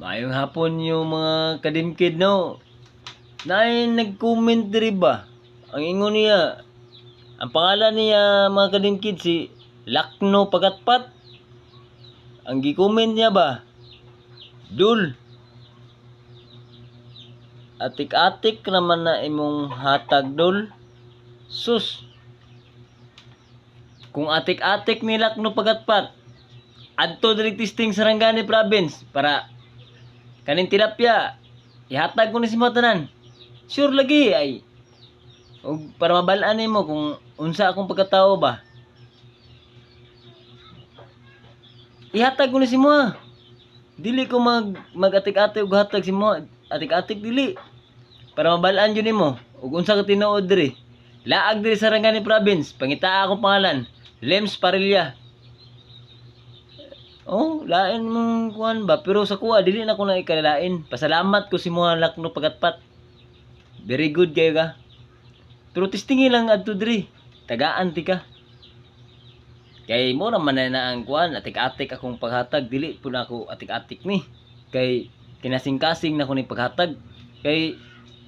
Maayong hapon yung mga kadimkid, no? Naay nag-comment diri ba? Ang ingon niya, ang pangalan niya mga kadimkid si Lakno Pagatpat. Ang gi-comment niya ba? Dul. Atik-atik naman na imong hatag dul. Sus. Kung atik-atik ni Lakno Pagatpat, adto diri testing Sarangani province para kaning tilapia ihatag ko ni si mga tanan. Sure lagi ay. Og para mabalaan nimo kung unsa akong pagkatao ba. Ihatag ko ni si mga. Dili ko mag-atik-atik og hatag si mga. Atik-atik dili. Para mabalaan jud nimo ug unsa ka tinuod diri. Laag diri sa Sarangani province, pangitaa akong pangalan, Lems Parilla. Oh, lain mong kuan ba, pero sa kuha dili na ko na ikalain. Pasalamat ko si mga Lakno Pagatpat. Very good kayo ka. Pero testingi lang adto diri. Tagaan ti ka. Kay mo naman na ang kuan, atik-atik akong paghatag, dili po na ako atik-atik ni. Kay kinasing-kasing na ko ni paghatag. Kay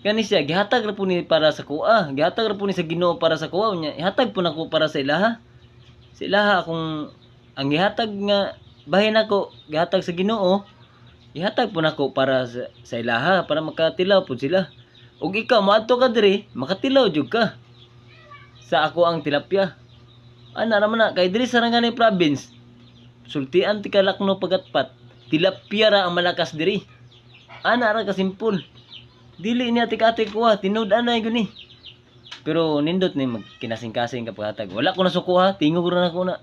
kani siya gihatag ra po ni para sa kuha. Gihatag ra po ni sa Ginoo para sa kuha nya. Ihatag po nako para sa ilaha. Sa ilaha akong ang gihatag nga bahin ako gihatag sa Ginoo. Ihatag po nako para sa ilaha para makatilaw po sila. Ug ikaw moadto ka diri, makatilaw jud ka sa ako ang tilapia. Ana naman na kay diri sa Sarangani province. Sultian ti ka Lakno Pagatpat. Tilapia ra ang malakas diri. Ana ra ka simple. Dili ni atik-atik kuha, tinud-an na gyud ni. Pero nindot ni magkinasing-kasing ka paghatag. Wala ko na sukuha, tingog ra na ko na.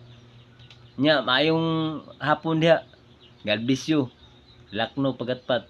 Nya maayong hapon diha. God bless you. Lakno Pagatpat.